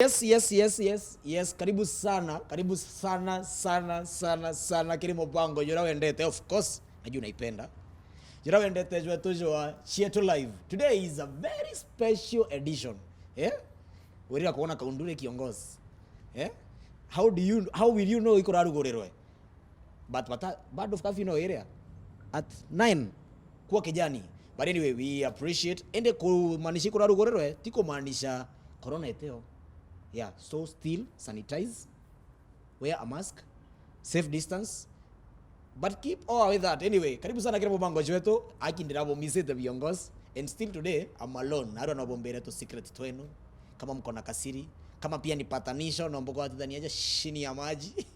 Yes. Karibu sana Kilimo Bango. Jura wendete, of course. Najua unaipenda. Jura wendete jua tujua Cietu live. Today is a very special edition. Wewe kuona kaundure kiongozi. How will you know iko rarugorerwe? But bad of coffee no area at 9 kwa kijani. But anyway, we appreciate ende kumaanisha iko rarugorerwe tiko maanisha corona eteo. Yeah, so still sanitize, wear a mask, safe distance, but keep all with that. Anyway, karibu sana Kilimo Bango Cietu, akindirabo misete viongozi, and still today I'm alone. Naro na bombere to secret twenu. Kama mko na kasiri, kama pia ni patanisho na mboko watu daniaje chini ya maji.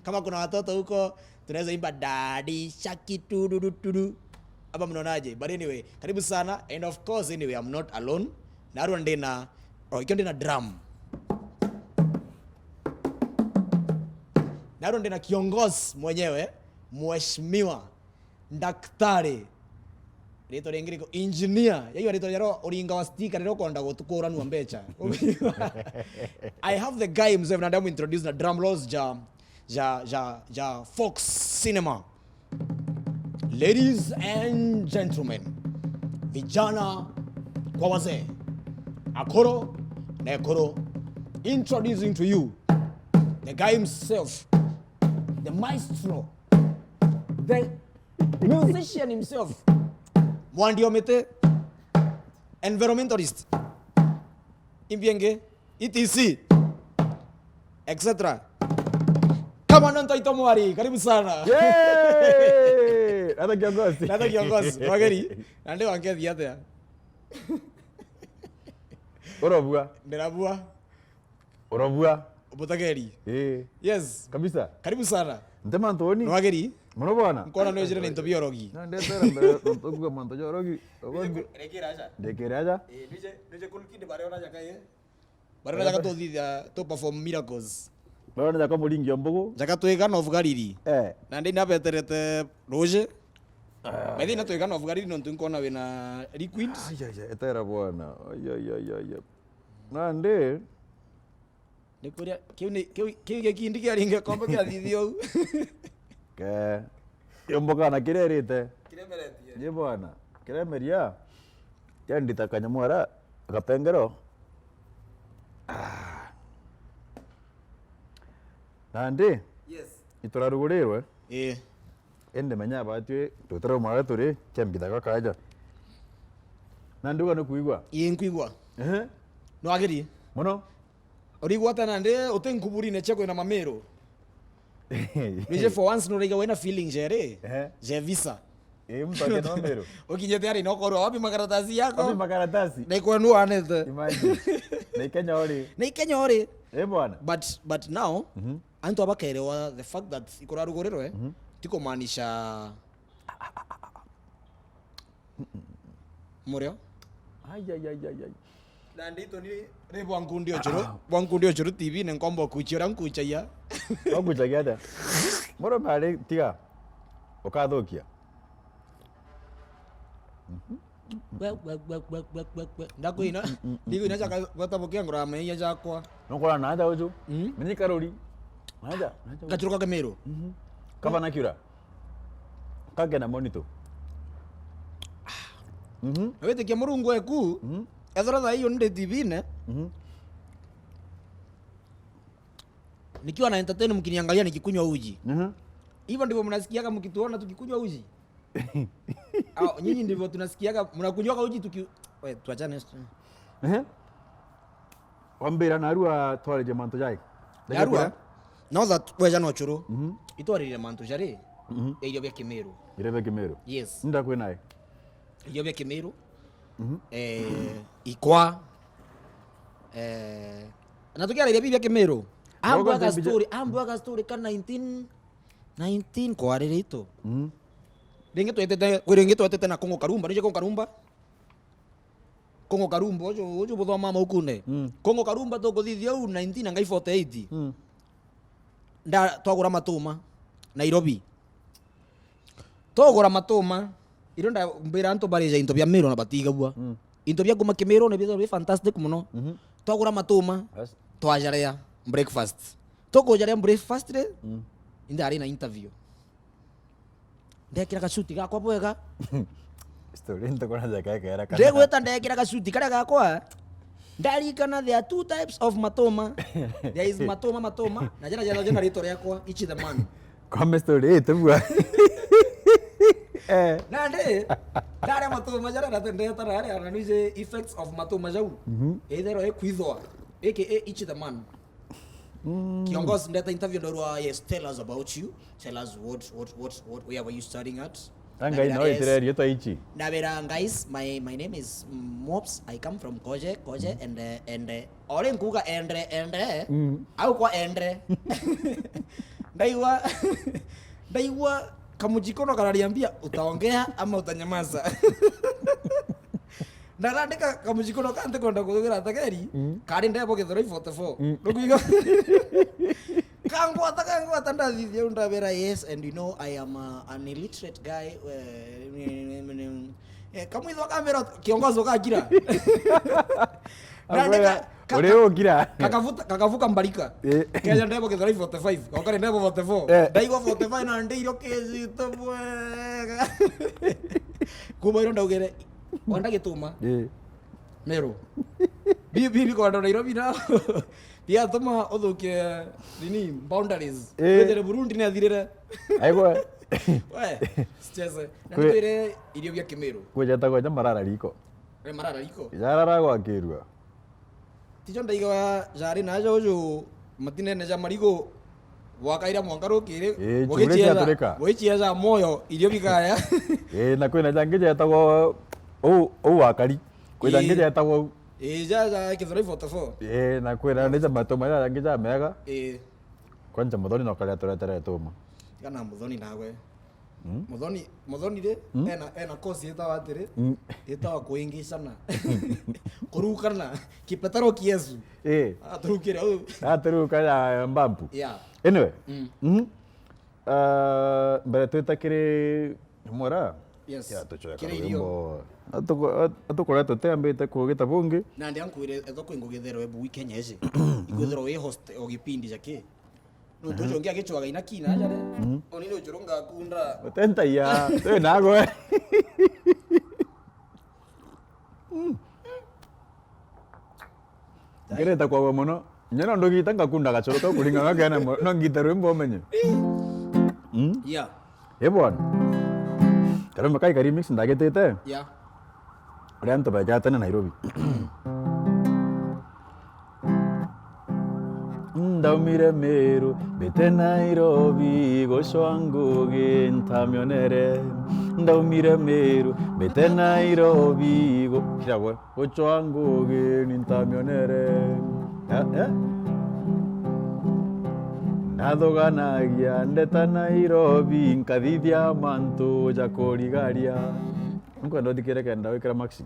Kama kuna watoto huko tunaweza imba daddy shaki tudu. Aba mnaonaje? But anyway, karibu sana, and of course anyway I'm not alone. Naro ndena ikiwa na drum. Naro ndena kiongozi mwenyewe, mheshimiwa daktari rito rengiriko engineer yayo rito yaro oringa wa sticker rero konda gutukura nu mbecha. I have the guy himself and I'm introduce the drum rolls ja Fox Cinema. Ladies and gentlemen, vijana kwa wazee, akoro na ekoro, introducing to you the guy himself, the maestro, the musician himself, Mwandiomete, environmentalist, Imbienge, etc. etc. Kamanu Ntoitomwari, karibu sana. Yay! Nada kiongozi. Wageri, nande wangethi atia. Urabua. Ubutageri. Yes. Kabisa. Karibu sana. Ntema Antoni. Wageri. Muno bwana. Mkono no jira ni biology. Na ndetera mbere ntokuga manto biology. Rekeraja. Nije kulkide barona jakaye. Barona jaka to thithia to perform miracles. Barona jaka mulingi ombogo. Jaka twega no vugariri. Na ndi nabeterete roje. Bathi na twega no vugariri no tunkona wina liquid. Etera bwana. Na ndi nikuria kiu kindi kia ringa komba kia thithio. Ke yomboka na kirerite. Kiremeretie. Je bwana. Kiremeria. Yandita kanyamwara kapengero. Nandi? Yes. Iturarugurerwe. Ende menya batwe tutoro mara turi chembitaka kaja. Nanduga no kuigwa. Nkuigwa. No agiri. Muno. Origwa tanande otenkuburi ne cheko na mamero. Nije for once no riga wena feeling jere. Je visa. Mtake no mamero. Okinyete ari no koro wapi makaratasi yako? Wapi makaratasi? Na iko nu anete. Imagine. Na Kenya ori. Bwana. But now antu abakerewa the fact that ikora rugorerwe tiko maanisha Morio. Ai. Na ndito ni bwangundio churu TV ne kombo kuchira nkuchaya. Okuchaya da. Moro mare tiga. Okathokia. Ndakuina digo ina chaka gatabokia ngorama ya jakwa. Nokora nada ojo. Mini karori. Nada. Gachuruka kamero. Kava na kira. Kage na monitor. Awete kia murungu eku. Ezra za hiyo nde TV ne. Nikiwa na entertain mkiniangalia nikikunywa uji. Hivyo ndivyo mnasikiaga mkituona tukikunywa uji. Nyinyi ndivyo tunasikiaga mnakunywa uji tuachane. Wambira narua twaleje manto jai. Narua. No that weja no churu. Itwarire manto jari. Iyo bya Kimeru. Irebe Kimeru. Yes. Nda kwenaye. Iyo bya Kimeru. Ikwa natukia ile bibia Kimeru. Ambuaga story ka 19 kwa rito. Ringe twetete na Kongo Karumba, nije Kongo Karumba ojo buthoma maukune. Kongo Karumba to kuthithia 19 ngai 48. Nda twagura matuma Nairobi. Twagura matuma ironda mbira anto bareja into bya mero na batiga bua. Into bya goma Kemero ne bya fantastic muno. twagura matuma Yes. twajarea breakfast tukujarea breakfast re indari na interview ndekira gacuti gakwa bwega Story ntakona jaka kera kana. ndegweta ndekira gacuti karia gakwa ndarikana there are two types of matoma. There is matoma na jana rito riakwa each the man. Come story tabua. Nande ndare matoma jara ratendeta rare ananize effects of matoma jau. Either ekwithwa aka each the man. Kiongozi ndeta interview ndo yes, tell us about you. Tell us what where were you studying at? Tanga ino itere yeto ichi. Nabera guys, my name is Mops. I come from Koje and ore nkuga endre au kwa endre. Ndaiwa kamujikono kananiambia utaongea ama utanyamaza. Ndarandika kamujikono kante konda kugira takeri kari ndebo githoro 44 rugigo kangwata ndathithia undabera yes, and you know I am an illiterate guy kamwithwa kamera kiongozi ukakira Ndandika ureo gira kakavuka mbarika kenya ndebo githoro 45 okare ndebo 44 ndaigwa 45 na ndeiro kezi tobwega kuma iro ndaugere wanda gituma mero bibi kwa ndo Nairobi na pia toma othuke nini boundaries kwethere Burundi ni athirire aigwa we stress na ndire irio bya Kimiru kwejeta kwa marara riko yarara kwa kirwa ticho ndaiga jari na jojo matinene ja marigo wakaira mwangarukire wichieza moyo irio bikaya na kwina jange jeta kwa wakari kwina jange jeta kwa jaja kithoro 44 na kwina nija matoma ya jange ja mega kwanja muthoni no karia turetere tuma kana muthoni nawe muthoni re ena kosi eta watire eta wa kuingishana kurukana kipetaro kiesu aturukire aturuka ya mbampu anyway mbere twetakire mora yes ya tuchoya karwimbo atukora tutembete kugita bungi na ndi ankwire ethoko ingugithero ebu Kenya ece igwithero we host o gipindi jake no tujongia gichwaga ina kina jare oni no joronga kunda utenta ya te nago gereta kwa mono nyana ndogita ngakunda gachoroka kulinga ngagana no ngitaro mbo menye yeah ebon karo makai kari mix ndagetete yeah ore anto ba jata na Nairobi ndaumire meru bete Nairobi goshwangu gintamionere ndaumire meru bete Nairobi kiragwe goshwangu gintamionere nathoganagia ndeta Nairobi nkathithia mantu jakorigaria nkwenda thikire kenda wikira maxi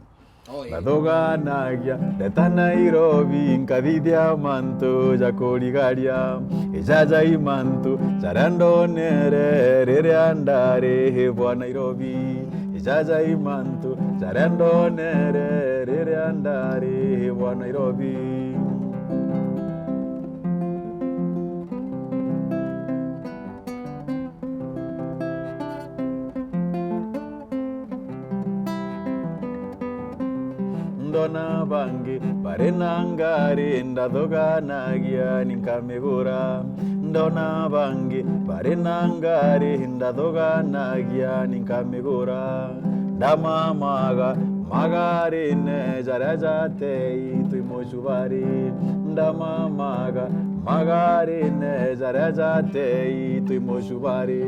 nathoganagia ndeta Nairobi nkathithia mantu jakorigaria ijaja imantu jaria ndonere riria ndari bwa Nairobi ijaja imantu jaria ndonere riria ndari bwa Nairobi ndona bangi barenangari ndathoganagia ninkamigura ndona bangi barenangari ndathoganagia ninkamigura ndamamaga magarine jaria jatei tuimocubari ndamamaga magarine jaria jatei tuimocubari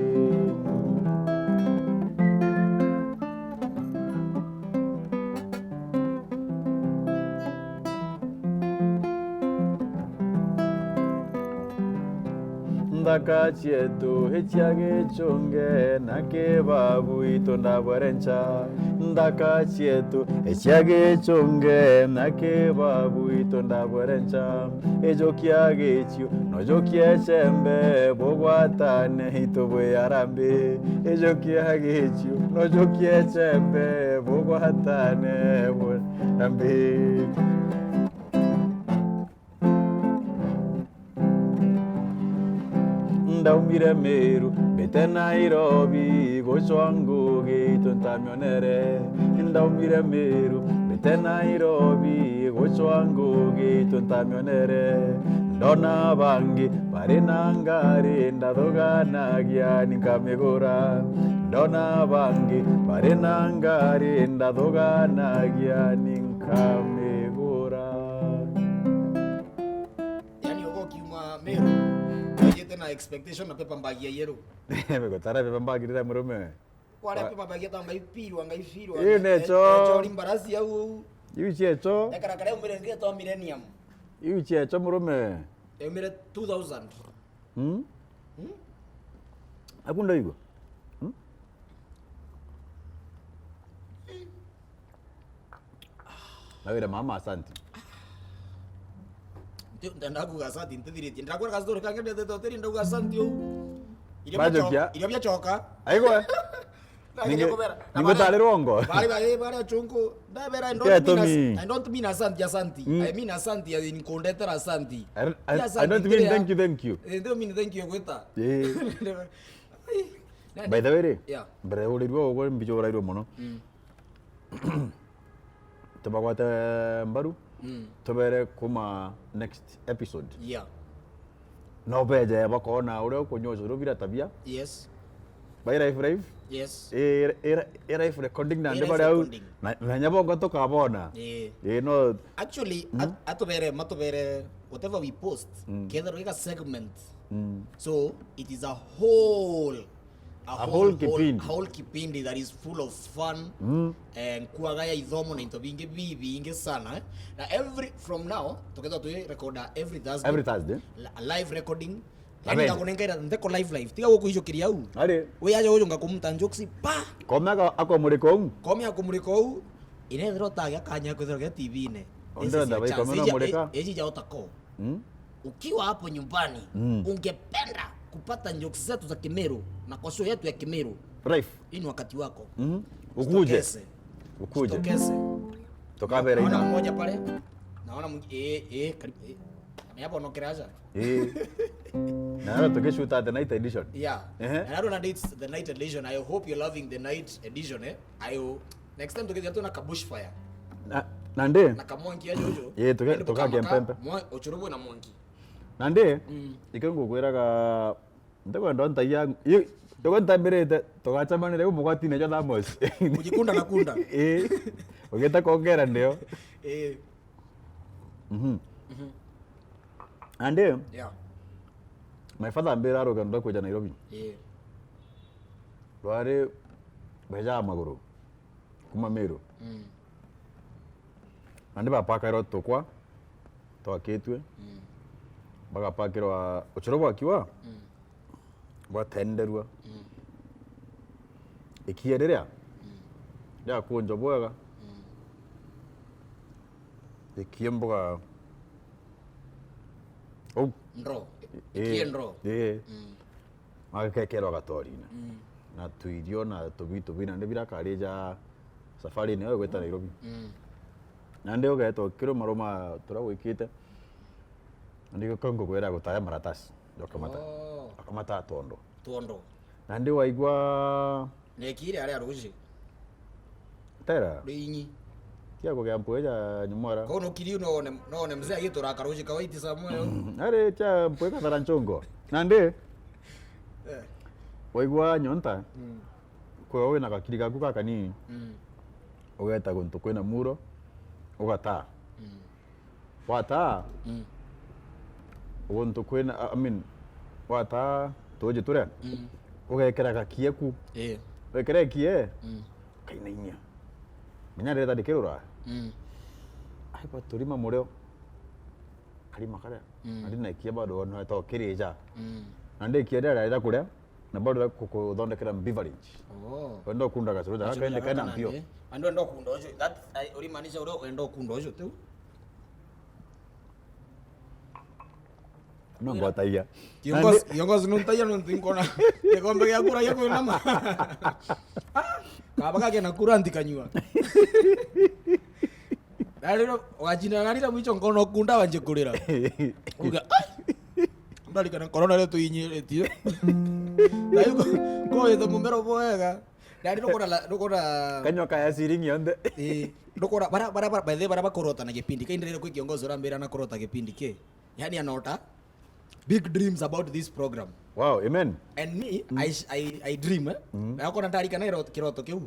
ndaka Cietu hichiage chunge na kebabu itonda bwarencha ndaka Cietu hichiage chunge na kebabu itonda bwarencha ejokiage chiu no jokie chembe bogwatane hitobwe arambe ejokiage chiu no jokie chembe bogwatane arambe ndaumire Meru mbite Nairobi gocwa ngugi tuntamionere ndaumire Meru mbite Nairobi gocwa ngugi tuntamionere ndona bangi bari na ngari ndathoganagia nikamigura ndona bangi bari na ngari ndathoganagia nikamigura. Yani uko kiuma Meru yete na expectation na pepa mbagi ya yero megotara pepa mbagi rira murume kwara pepa mbagi ta ngaipirwa iyo necho limbarasi yau iyo checho ekara kare umire ngie to millennium iyo checho murume umire 2000 akunda igo nawira mama asante ndakuga asante ntidiriti ndakora kasdore kangende tetoteri ndakuga asante yo Bajokia ile bya choka aigo ningo tale rongo bali chungu ndabera I don't mean asante I mean asante ya nikondetera asante I don't mean thank you I don't mean thank you kweta by the way yeah bre ulirwo ugo mbijo rairo muno tubagwata mbaru tubere kuma next episode yeah no beje bakona uri kunyozo rubira tabia yes by live yes era if recording na ndebara au na nyabongo tukabona no actually matubere whatever we post gather like a segment so it is a whole kipindi that is full of fun and kuagaya idhomo na into bingi sana na every from now together to record every Thursday live recording yani ngakunengera ndeko live tiga goko hijo kiria u ari we aje ujo ngakumta njoksi pa komya akomuriko u ine drota ya kanya kwethero ya TV ne ndio ndabai komya murika eji ja otako ukiwa hapo nyumbani ungependa kupata njoksi zetu za Kimeru na kwa show yetu ya Kimeru live ini wakati wako ukuje tokabera ina mmoja pale naona karibu hapo nokeraja na tukishuta the night edition yeah and I don't know it's the night edition. I hope you're loving the night edition next time tukija tuna kabush fire nande na kamonki aje ujo tukage mpempe ochurubu na monki nande ikengo kweraga ndakwenda ntaya yoko ntamirete tugachamanire umugwati nejo thamos kujikunda na kunda ogeta kongera ndio ande yeah my father mbera roga ndo kuja Nairobi wale beja maguru kuma Meru ande bapaka ro tokwa twaketwe bagapakirwa uchorobo akiwa batenderwa ikiendelea ya kuonjo bwega ikiemboga ndro ikiendro magakekero gatorina na tuirio na tubitu bina ndibira karija safari ni gweta Nairobi na ndio gaeto kiro maroma turawikite ndiko kongo kwera gutaya maratasi ndokamata akamata tondo na ndio waigwa nekire ari aruji tera rinyi kia kwa mpoja nyumora kono kiri no mzee agitora karuji kawaiti samuel are cha mpoja taranchongo na ndio waigwa nyonta kwa wewe na kakiri gaku kakani ogeta gonto kwena muro ogata wata gonto kwena wata toje ture ogekera kakieku wekere kie kainainya menya reta dikerura ai pa turima mureo kali makara andi na kie bado no to kireja ande kie dara ida kuria na bado ko thondekera beverage ndo kunda gacuruja akaende kana mpio ando ndo kunda ojo that uri manisha uro ndo kunda ojo tu no ngotaiya kiongozi nuntaiya nuntinkona tegombe ya kura yako nama kaba kake na kura antikanywa dalilo wajina nalira mwicho ngono kunda wanje kurira uga ndari kana corona le tuinyiretio na yuko ko edo mumero boega ndari rokora kanyoka ya siringi yonde rokora bara by the bara korota na kipindi kaendelea kwa kiongozi rambira na korota kipindi ke yani anota big dreams about this program. Wow, amen. And me, I dream. Nakona ndari kana kiroto keu.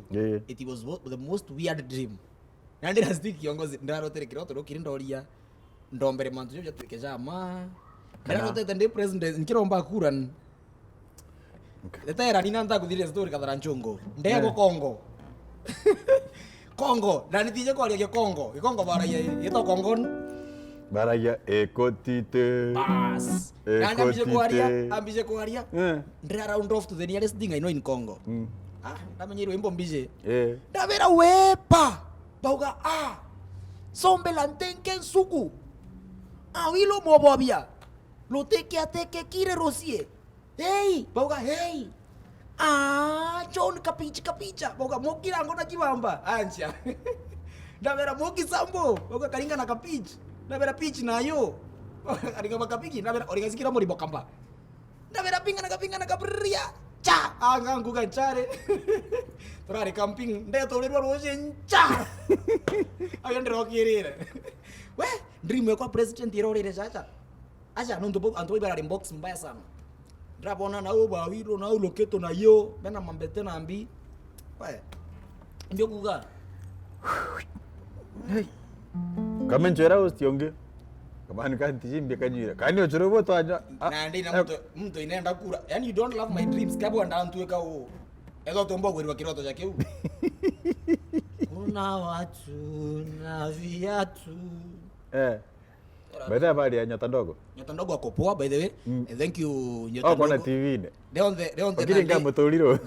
It was the most weird dream. Nandi nastik kiongozi ndarotere kiroto rokiri ndoria ndombere mantu yo twike jama. Ndarote tende president nkiromba kuran. Letera ninanda kuthire story kadara nchongo. Ndego Kongo. Kongo, ndani tije kwa ya Kongo. Kongo bara yeto Kongo. Baraya ekotite. Bas. And ambije kuaria. Ndra round off to the nearest thing I know in Congo. Ndamenyiro imbo mbije. Ndabera wepa. Bauga sombe lantenke nsuku. Wilo mobobia. Loteke ateke kire rosie. Hey, bauga hey. John kapicha. Bauga mokira ngona kibamba. Ancha. Ndabera moki sambo. Bauga karinga na kapicha. Ndabera pitch nayo. Karinga makapiki. Ndabera origasikira muri bokamba. Ndabera pinga na kabria. Cha! Angangu kanchare. Torare camping. Ndaya tolerwa roje cha. Ayondre okirire. We, dream kwa president irorire chacha. Acha anto ibara inbox mbaya sana. Drabona na uba wiro na uloketo na yo. Bena mambete na ambi. We. Ndio kuga. Hey. Kama nchera ustionge. Kama nikantijimbe kanyira. Kani ochorobo to aja. Nandi na mtu inaenda kura. Yani you don't love my dreams. Kabo ndantuweka u. Ezo tombo kweli kiroto chake u. Kuna watu na viatu. Baada habari ya nyota ndogo. Nyota ndogo ako poa by the way. Thank you nyota ndogo. Kuna TV ne. They on the Kiringa motoliro.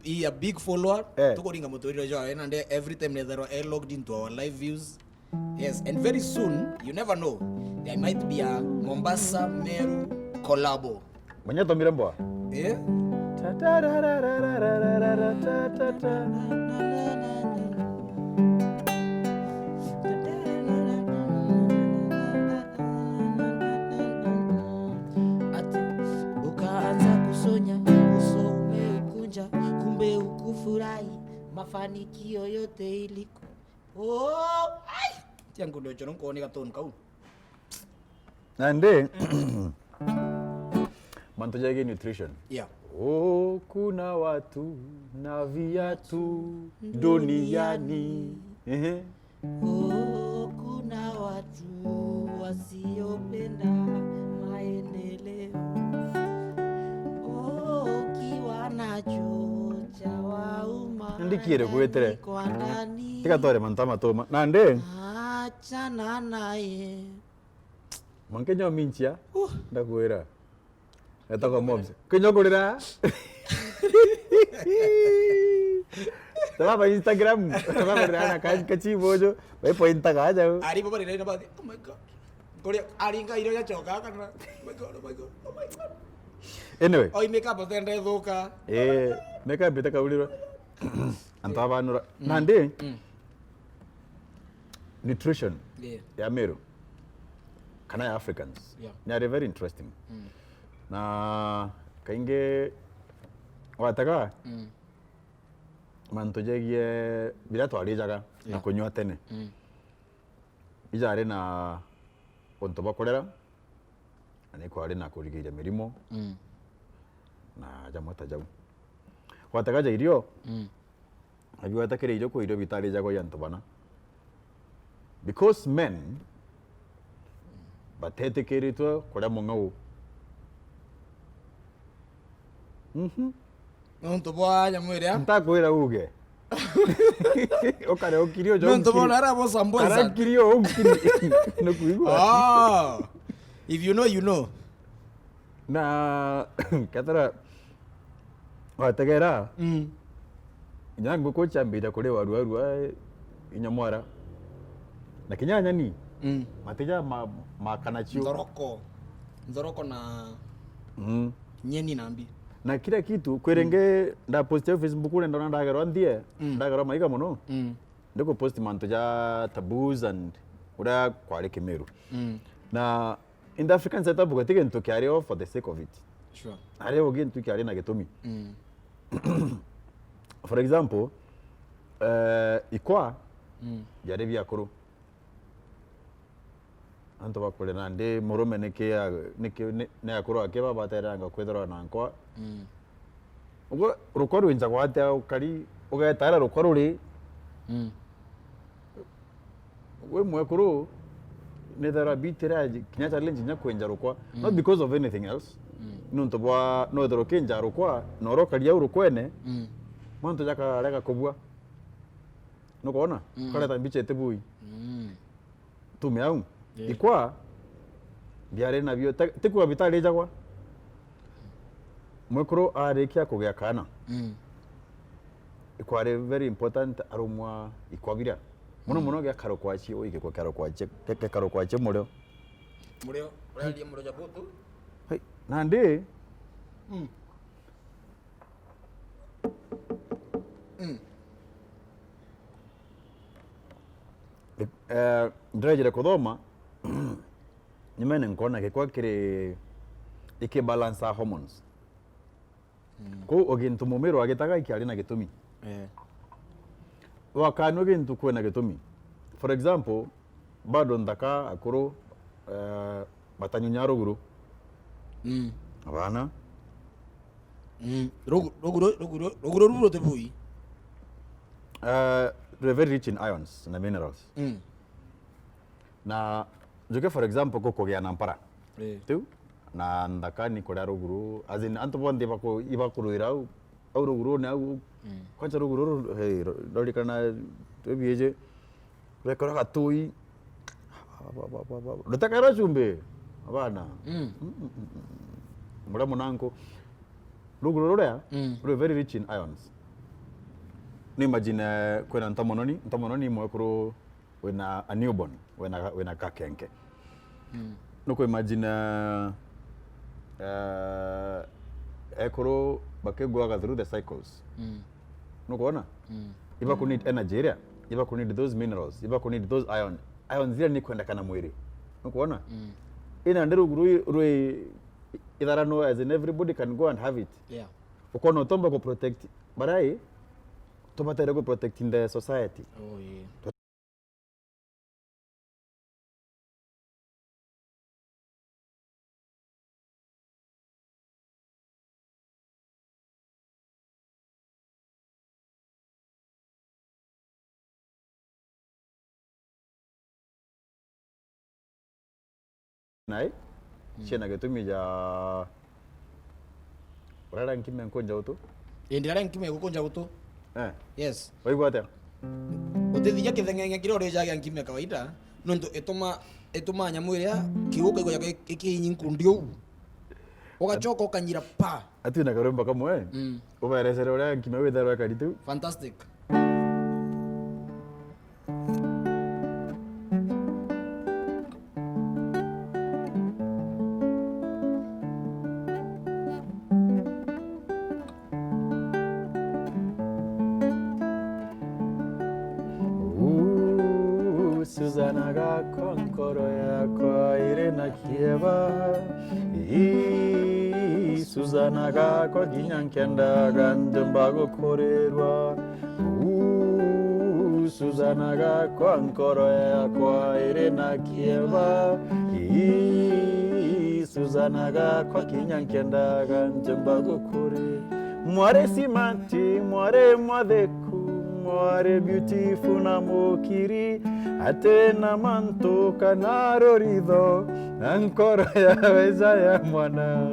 He a big follower. Tuko ringa motoliro jo and every time they are logged into our live views. Yes, and very soon, you never know, there might be a Mombasa Meru collabo. Manyato mirembo. Yeah. Ukaanza kusonya, uso umeukunja, kumbe ukufurahi, mafanikio yote iliku. Tiangu ndio chono kuone katon kau. Nande mantojage nutrition. Yeah. Kuna watu na viatu duniani. Kuna watu wasiopenda maendeleo. Kiwa nacho cha wauma. Ndikiere kuetere. Tika tore mantama toma. Nande. Achana naye. Mankenyo minchia. Ndakuera. Etako mobs. Kenyo kurira. Tama Instagram. Tama rana kachi bojo. Vai pointa ka jau. Ari papa rena ba. Oh my god. Korea ari nga iro ya choka kana. Oh my god. Anyway. Oi makeup tende thoka. Makeup bitaka uliro. Antaba nura. Nande. Nutrition. Ya Meru. Kana Africans. They are very interesting. Na kainge wataka mantojegie bila twalijaga na kunywa tene. Ijare na ontoba kolera. Ani kwali na kuligira mirimo. Na jamota jau. Wataka jairio. Abi wataka irio ko irio bitali jago yantobana. Because men batete kerito kola mongau. Nonto boa ya mwere ya. Nta kwera uge. Okare okirio jo. Nonto bona ra bo samboza. Kara kirio okiri. No kuigwa. If you know you know. Na katara wategera. Nyango ko chambira kule waru inyamwara. Na kinyanya ni. Mateja makanachio. Nzoroko na nyeni nambi. Na kila kitu kwerenge nda post ya Facebook ule ndo ndagero ndie ndagero maiga muno ndiko post manto ja taboos and ura kwale Kemeru na in the African setup we take into carry off for the sake of it. Sure. Are we going to carry na getomi? For example, ikwa yare bia koro. Anto bakole na nde morome ne akoro akeba batera nga kwethora na nkwa. Ugo rukoro inja kwate ukari ugetara rukoro ri. We mwekoro ne thara bitira kinya challenge nya kwenja rukwa not because of anything else. Nunto bwa no thoro kinja rukwa no rokaria urukwene. Mwanto jaka rega kobua. No kona kale tambiche tebui. Tume au ikwa biare na bio tekwa bitale jagwa. Mwekoro arekia kugea kana. Ikwa very important arumwa ikwabira. Muno gya karo kwachi oike kwa karo kwache ke karo kwache mureo rali mureo jaboto hai nande ndrejere kodoma nimene nkona ke kwa kire ike balance hormones ko ogintu mumero agitaga ikiari na gitumi wakano gintu kwena gitumi. For example, bado ndaka akoro batanyunya ruguru. Abana. Ruguru tebui. They're very rich in ions and minerals. Na juke for example koko gya nampara. Tu na ndaka ni koda ruguru as in anto bonde bako ibakuruira au ruguru na au kwanza ruguru hey doli kana tebieje rekora katui rutakara chumbe abana mura munanko ruguru roya very rich in ions. Ni imagine kwena ntamononi mwekuru wena a newborn wena kakenke nuko imagine ekoro bakegwa through the cycles nuko ona iba ku need energy area iba ku need those minerals iba ku need those ions zile ni kwenda kana mwili nuko ona ina ndero rui idara no as in everybody can go and have it ukono tomba ko protect barai tomba tere ko protecting the society. Nai chena getumi ja rara nkime nkonja uto ndira nkime gukonja uto yes waigwate utithia kithengenge kirore ja nkime kawaida nonto etuma nyamu iria kiuka igo yake ikinyinkuru ndio ugachoka ukanyira pa ati na karomba kamwe uberesere ura nkime withero karitu fantastic. Suzanaga konkoro yakwa irena kieba Suzanaga kwa ginyankenda gandembago korerwa Suzanaga konkoro yakwa irena kieba Suzanaga kwa ginyankenda gandembago kore Mware simati mware mwadeku Mware beautiful na mokiri Atena manto kanaro rido Ancora ya weza ya mwana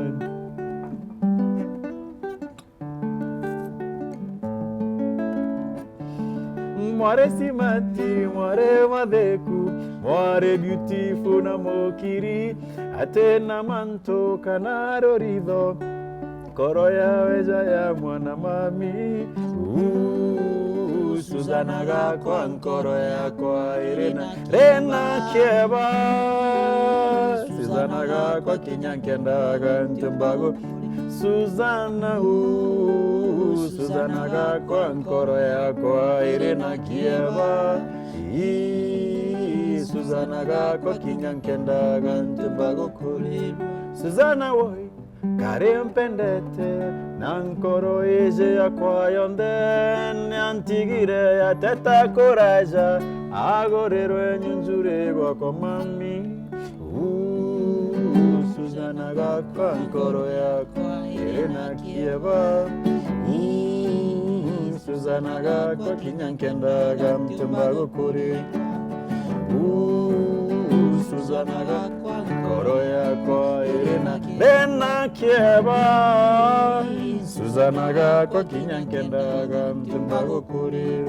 Mware simati, mware madeku Mware beautiful na mokiri Atena manto kanaro rido Koro ya weza ya mwana mami Suzanaga kwa nkoro yakwa irena rena kieba Suzanaga kwa kinyankendaga ntumbago Suzanaga kwa nkoro yakwa irena kieba Suzana gakwa kinyankenda gantumbago kuri Suzana woi kare mpendete nankoro ije yakwa yonde nyantigire ya teta koraja agorero nyunjure gwako mami Suzana gakwa nkoro yakwa irena kieba Suzana gakwa kinyankenda gantumbago kuri Suzana gakwa nkoro yakwa irena kieba Suzana gakwa kinyankenda gantumbago kuri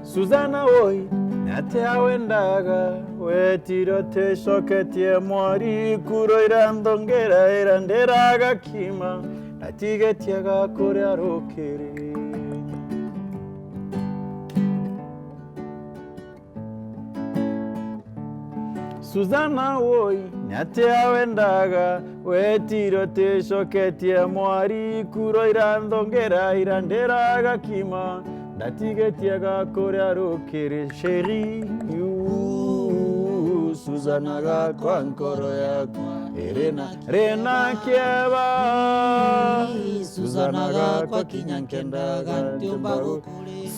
Suzana oi nate awendaga wetiro te shoketie mwari kuro irandongera iranderaga kima natigetiaga kure arokere Suzana oi nate awendaga wetiro te shoketie mwari kuro irandongera iranderaga kima Natigetiaga korearo kere chéri Suzana gakwa nkoro yakwa Rena kieba Suzana gakwa kinyankenda gantumbago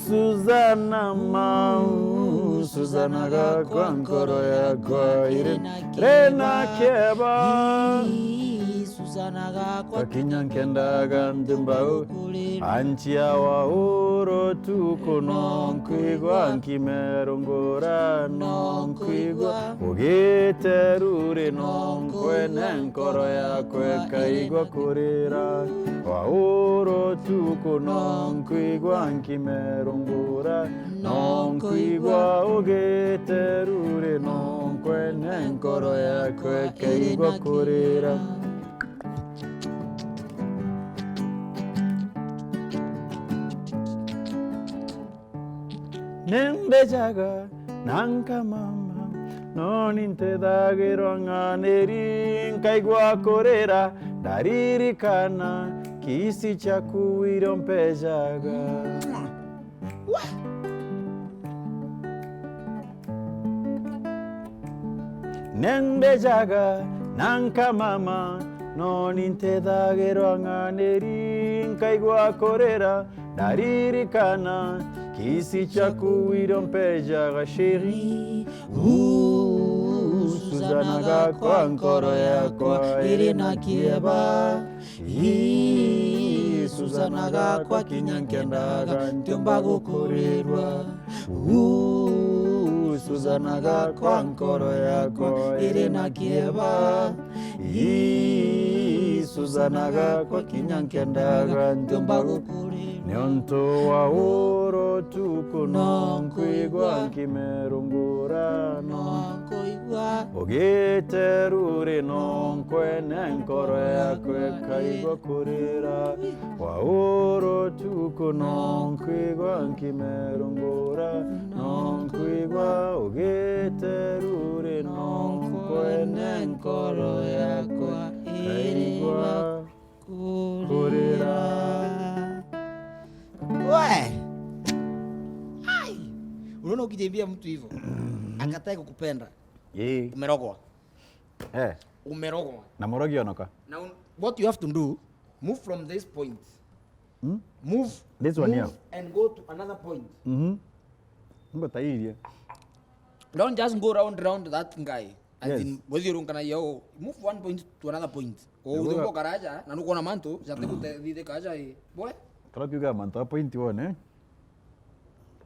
Suzana mau Suzana gakwa nkoro yakwa Rena kieba Suzana gakwa kinyankenda gantumbago Anchia wa oro tuko nonkwigwa nkimerongora nonkwigwa Ugeterure nonkwene nkoro yakwe kaigwa kurira Wa oro tuko nonkwigwa nkimerongora nonkwigwa Ugeterure nonkwene nkoro yakwe kaigwa kurira Nende jaga nanka mama noninte dagero nganeri nkaigwa korera daririkana kisi chaku irompe jaga Nende jaga nanka mama noninte dagero nganeri nkaigwa korera daririkana Kisi chaku irompeja chéri Suzana gakwa nkoro yakwa irena kieba Suzana gakwa kinyankenda gantumbago kurirwa Suzana gakwa nkoro yakwa irena kieba Suzana gakwa kinyankenda gantumbago kurirwa Nyonto wa oro tuko nonkwigwa nkimerungura nonkwigwa Ogeterure nonkwene nkoro yakwe kaigwa kurira Wa oro tuko nonkwigwa nkimerungura nonkwigwa Ogeterure nonkwene nkoro yakwe kaigwa kurira Ai. Unaona ukijembia mtu hivyo akataka kukupenda. Umerogwa. Umerogwa. Na morogi onoka. Now what you have to do, move from this point. Move this one here and go to another point. Mbotairia. Don't just go round that guy. As in wazirunga kana yo move one point to another point. Udongo karaja na nuko na manto jate kute kaja boy. Tarapiga manto point one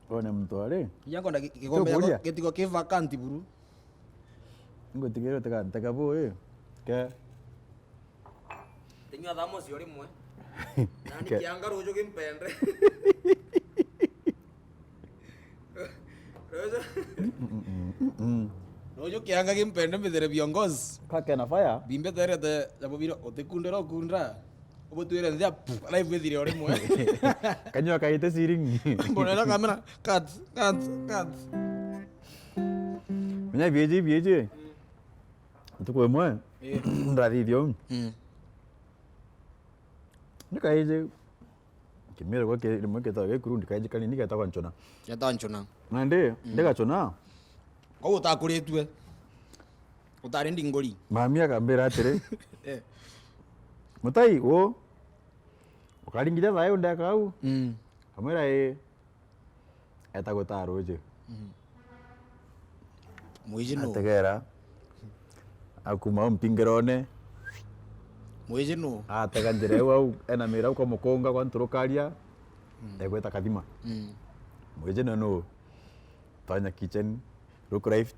One mtu ale. Yango na kikombe yako ketiko ke vacanti buru. Ngo tigero taka bo Ke. Tenyo damos yori mwe. Nani kianga rojo kimpendre. Rojo. Rojo kianga kimpendre mbere viongozi. Kake na fire. Bimbe tere te japobiro otekundero kundra. Obo tuere ndia live with yori mwe. Kanyo kaite siring. Bonela kamera cut. Menya bieje. Tuko mwe. ndathithio ndikaije kimere kwa rimwe ketagwo gikuru ndikaije kanini getagwo nchona na ndigachona ko utakuritwe utari ndingori mami akambira atiri mutai wo ukaringira thayo ndakau kamera etagwo taroje mwijino ategera akuma mpingerone mwijino atega njire wau ena mira uko mukonga kwa nturukaria egweta kathima mwijino no tanya kitchen look right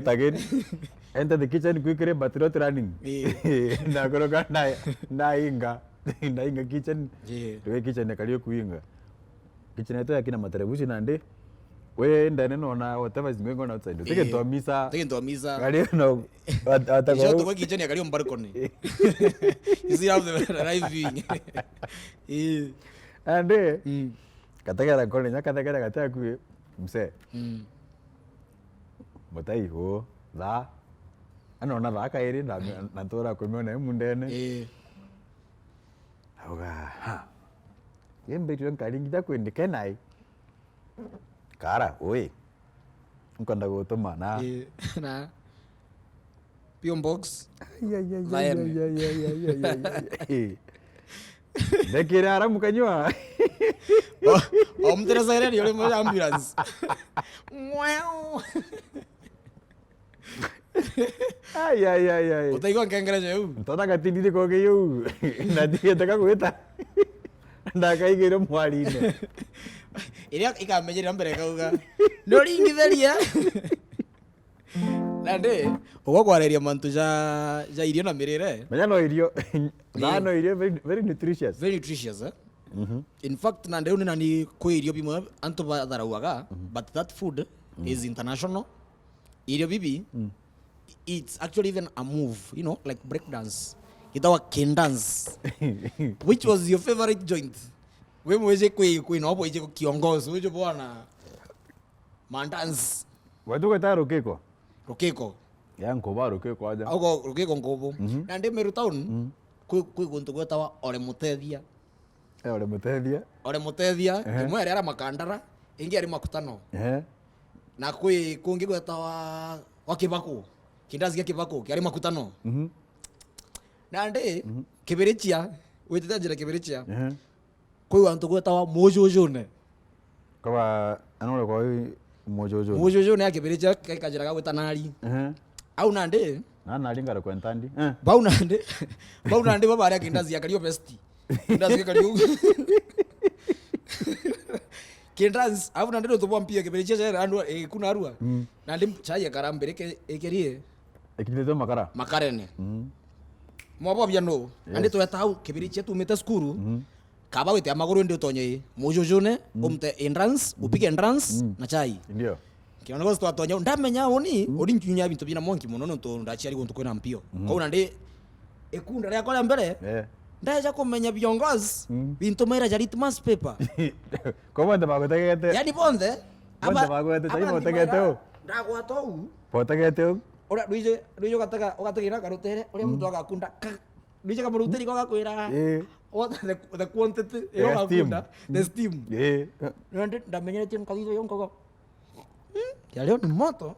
again enter the kitchen quickly but not running na koroga na inga kitchen the kitchen kalio kuinga kitchen yetu yakina matelevision ande we ndane nona whatever is going on outside take to misa kali no atago jo to kitchen yakalio balcony you see how the live viewing ande kategera kone nya kategera kataku mse mutai ho la anona la kairi na tora kumona mundene auga yembe tuan karingita kwendeke nai kara oi mkonda gutuma na pion box ndekira ara mukanywa omteresa ere ni ole mo ambulance wow ai utaigwa nkengera eu ntona gatindire koge eu natie taka gwita ndakaigire mwarine iria ikamenyerera mbere kauga ndoringitharia nande ugo kwareria mantu ja irio na mirire menya no irio no irio very nutritious in fact nande unina ni ko irio bimwe antu batharauaga but that food is international irio bibi it's actually even a move, you know, like break dance. Itawa ken dance. Which was your favorite joint? We mweze kui no boje ko kiongozi wewe bwana man dance. Watu kwa rokeko. Rokeko. Ya ngoba rokeko aja. Auko rokeko ngobo. Na ndi meru town kui guntu gwetawa ore mutethia. Ore mutethia. Ore mutethia, imwe era makandara, ingi ari makutano. Na kui kungi gwetawa wakibako. Kindazi kibako kiari makutano. Na ndi kibirichia, wetete njira kibirichia. Koi wantu gwetawa mojojone. Kaba anole kwa mojojone. Mojojone ya kibirichia kajira gweta nari. Au nande nari ngara kwentandi. Bau nande baba ari kindazi yakalio besti. Kindazi yakalio. Kindazi au nande ndo tupambia kibirichia era andu kuna arua. Nande chai karambere ekerie. Ekidito makara. Makarene. Mwabo bya no. Ande to yatau kibirichia tumete skuru. Kaba wete amaguru ndio tonye mojojone umte entrance upige entrance na chai. Ndio. Kiona gosto atonya ndamenya oni nyunya bintu bina monki muno nto ndachiari guntu kwena mpio. Ko nande ekunda ya kola mbere. Ndaja kumenya biongozi bintu mera ja litmus paper. Komo ndabagotagete. Yani bonde. Aba ndabagotagete chai motagete. Ndagwa tou. Potagete. Ora duije gataka ogategira karutere ore mtu agakunda. Duije kamuruteri ko gakwira. What the quantity agakunda the steam. Nande ndamenya tin kalizo yonko. Ya leo ni moto.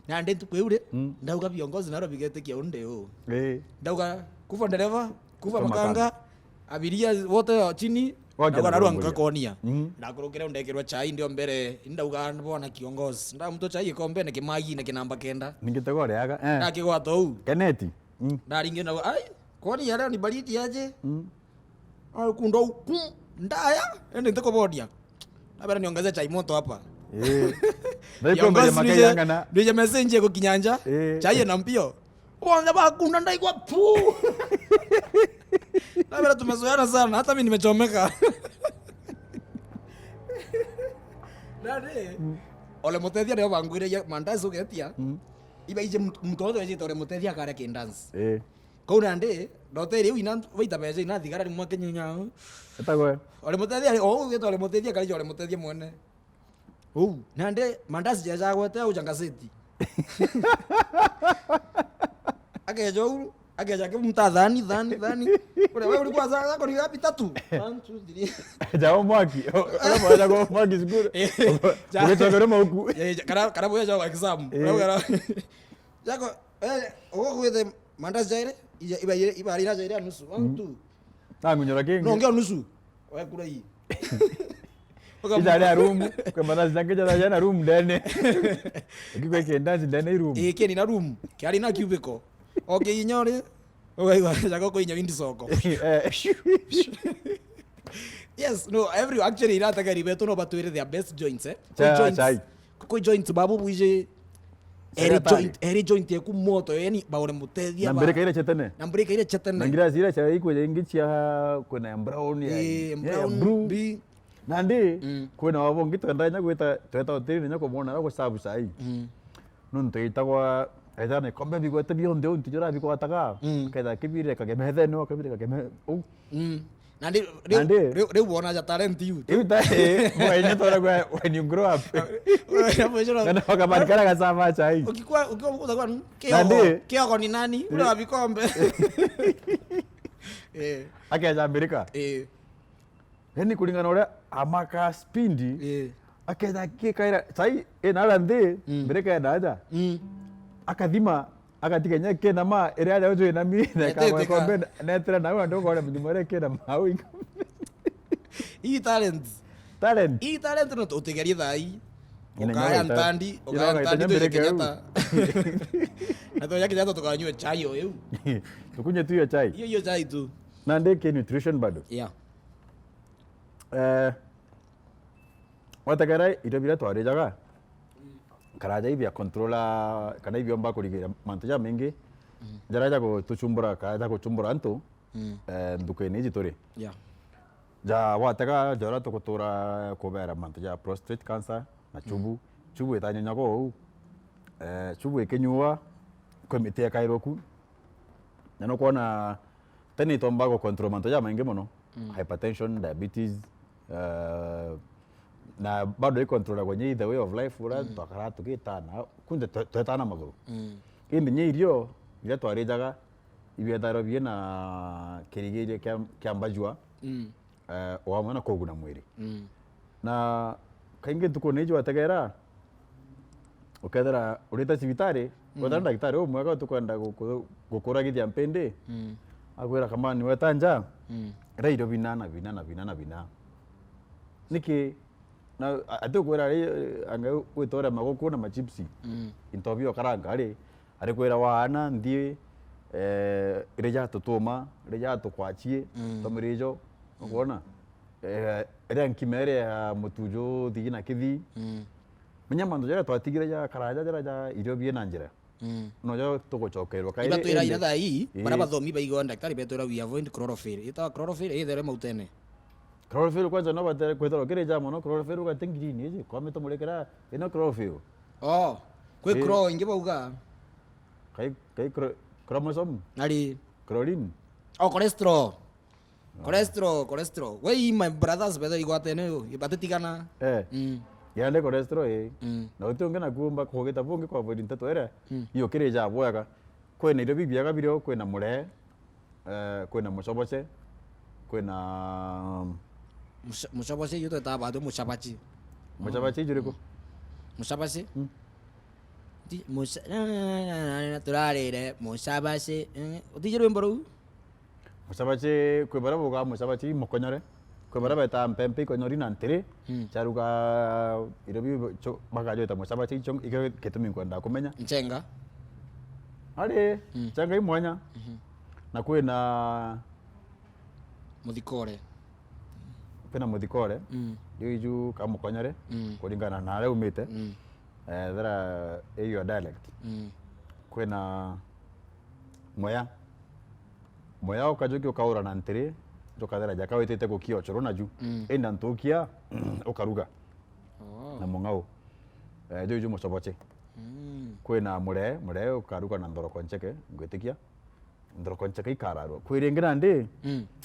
Na ndentu kweure ndauga viongozi naro bigete kia unde o. Ndauga kufa dereva, kufa makanga, abiria wote chini. Ndauga naro angakonia. Ndakurukira ndekirwa chai ndio mbere ndauga bona kiongozi. Nda mtu chai ikombe na kimagi na kinamba kenda. Ningitegore aga. Ndakigwa tou. Keneti. Ndaringe na ai koni yale ni baridi aje. Ai kundo ndaya ende ndiko bodia. Nabera niongeze chai moto hapa. Ndaikombe makayangana. Ndije message ko kinyanja. Chai na mpio. Wanga bakunda ndaigwa pu. Nabera tumezoeana sana hata mimi nimechomeka. Nade. Ole mutethia ndio bangwire ya mandazi ugetia. Iba ije mtoto weje tore mutethia kare ke dance. Ko nande ndotere wina waita beje ina thigara ni mwake nyinya. Etagwe. Ole mutethia ugeto ole mutethia kare ole mutethia mwene. Nande mandazi jaja gwete au jangaseti. Akejo akeja kimta dhani. Wewe ulikuwa zako ni ngapi? 3. 1 2 3. Jao mwaki. Ona moja kwa mwaki sikuru. Ukitoka huku. Kana boya jao exam. Jako uko kwete mandazi jaire iba ina jaire nusu. 1 2. Tangu nyora kingi. No ngeo nusu. Wewe kula hii. Ijale room kwa mandazi zangu jana room ndani. Ukiko kiendazi ndani room. Keni na room. Kiali na cubicle. Okay, inyore. Wewe jako kwa inya vindi soko. Yes, no, actually inataka ribeto no batuire their best joints Kwa joints babu buje eri joint ya kumoto yani baure mutedia ba. Nambere kaire chetene. Nangira zira cha iko ingicha kuna brown ya. Brown B. Nandi kuna wabo ngito ndanya kweta tweta hoteli nyako mona ko sabu sai. Nunto itagwa aidha kombe bigo tabi onde on tijora bigo ataka kaida kibire kage mehde no kibire kage me Nandi wona ja talent you. Ita mwenye tora kwa when you grow up. Nana wakabanikana kasama chai. Ukikuwa kwa keo ni nani? Ule wa vikombe. Akaja Amerika. Yani kulingana ule amaka spindi. Akaja kikaira sai enala ndi Amerika ya daja. Akathima akatika nyake na ma ere ala ojo na mi na ka kombe na tra na ndo kwa mdimore ke na mawi. Hii talent no utegeria thai. Ukaya ntandi to Kenyatta. Na to yake jato tukanywe chai oyo. Tukunye tu hiyo chai. Hiyo chai tu. Na ndeke nutrition bado. Yeah. Watakarai itobira tware jaga. Karaja hivi ya controller kana hivi omba kuligira mantoja mengi. Jaraja ko tuchumbura kaja ko chumbura anto. Ndukene jitore. Yeah. Ja wataka jara to kotora ko bera mantoja prostate cancer na chubu etanya nyako. Chubu ekenyua ko mitia kairoku. Nano kuona tani tomba ko control mantoja mengi mono. Hypertension, diabetes, na bado iko control kwenye the way of life ura twakara tukitana kunde twetana maguru indi nyirio ile twarejaga ibetharo bie na kirigire kyambajwa wa mwana koguna mwiri na kainge tukonejwa tegera ukethera urita cibitari wetana daktari umwe ka tukwenda gukura githia mpende akwira kama ni wetanja rairo binana niki na atukwira ri anga witora magoko na machipsi interview karanga ari kwira wana ndie ireja tutuma ireja tukwachie tomirijo ukona ere nkimere ya mutujo thigina kithi menya mando jara twatigire ja karaja jara irio bie na njira no jo tugochokerwa kai iba twira ira thai bara bathomi baigo daktari betwira we avoid chlorophyll ita chlorophyll ithere mautene chlorophyll kwanza no batere kwethoro kire jamo no chlorophyll ka tengiri ni je kwa meto mulekera ino chlorophyll kwe cro inge bauga kai chromosome nali chroline cholesterol we my brothers better igwatene yo ibatetikana yande cholesterol na utonge na kuomba kogeta bunge kwa avoid ntato era iyo kire jabo yaga kwena ido bibiaga birio kwena mure kwena musobose kwena mushabase yuto tabado mushabachi jureko mushabase di naturale mushabase utijero mboro mushabase kwebara boga mushabase mokonyore kwebara beta mpempe konyori nantere charuga irobi bagajo eta mushabase chong ike ketumi kwenda kumenya nchenga ale changa imwanya na kwena muthikore pena muthikore yuju kamukonyore kulingana na ale umite thera iyo dialect kwena moya ukajuki ukaura na ntiri tukathera jaka witite gukio choro na ju enda ntukia ukaruga na mungao yuju musoboche kwena mure ukaruga na ndoro koncheke ngwitikia ndoro koncheke ikararwa kwirengera ndi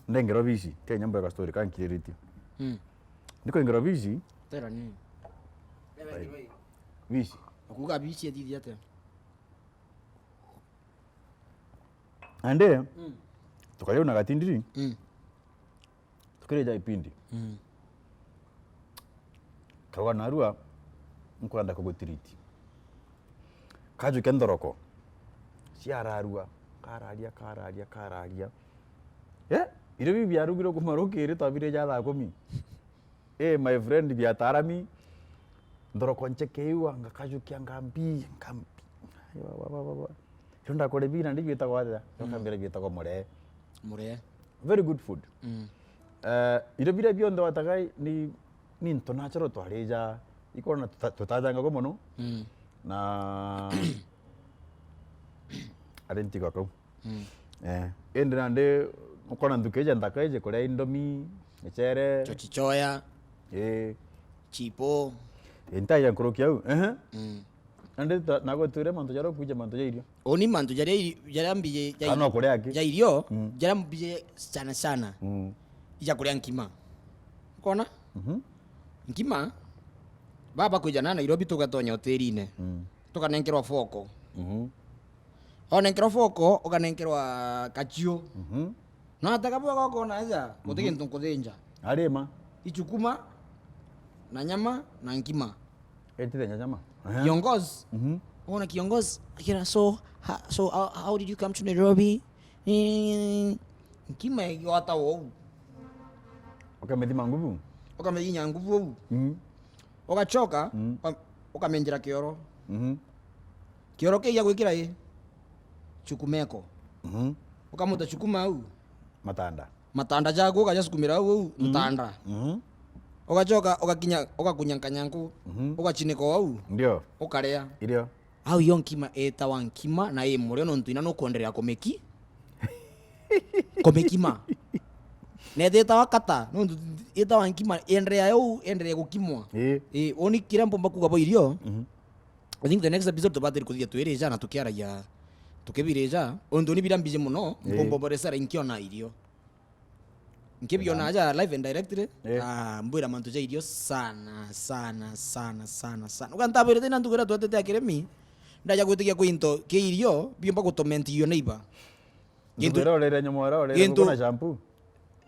ndengero bici te nyamba ka story kan kiriti ndiko ngero bici tera ni bici Akuga bici thithia atia. Ande tukaleo na gatindiri tukireja ipindi kawa narua nkwenda kugutiriti kaju kendoroko ciararua kararia ire bibi yarugiro kumarukire twabire ja thaa 10 my friend biatarami ndoroko nchekeiwa ngakajukia ngambi Tunda kore bina ndi bita kwa kambere bita kwa mure very good food ire bira biondo watagai ni nto natural twareja ikona tutajanga ko mono na arenti kwa ko endera nde ukona ndukeja ndakaje kore indomi echere chochichoya chipo entaya nkorokiau ande nago ture manto jaro kuja manto jairio oni manto jara mbije ano kore aki jairio jara mbije sana ija kore nkima kona nkima baba kuja na Nairobi tugatonya hoteline tukanenkerwa foko onenkerwa foko ukanenkerwa kachio na atakapo kona aja kutiki ntunkudenja arema ichukuma na nyama na nkima etide nyama kiongozi ona kiongozi akira so how did you come to Nairobi nkima yota wo ukamedhima nguvu ukamedhinya nguvu ukachoka ukamenjira kioro kioro kia gwikira chukumeko ukamuta chukuma au matanda jago kaja sukumira au mtanda ukachoka ukakunya kanyangu ukachinika au ndio ukarea ndio au yo nkima eta wa nkima na muri no ntuina no kuendelea komeki netheta wakata no eta wa nkima endelea gukimwa oni kira mbomba kuga bo irio I think the next episode tubatiri kuthia twirija na tukiaragia tukibireja ondo ni birambije muno mbombo boresara inkiona irio nkibiona aja live and direct mbwira mantu ja irio sana ukantabire tena ndugura twatete akiremi ndaja gwitikia kwinto ki irio biomba gutomenti yo neighbor gintu rore nyamora ore kuna shampoo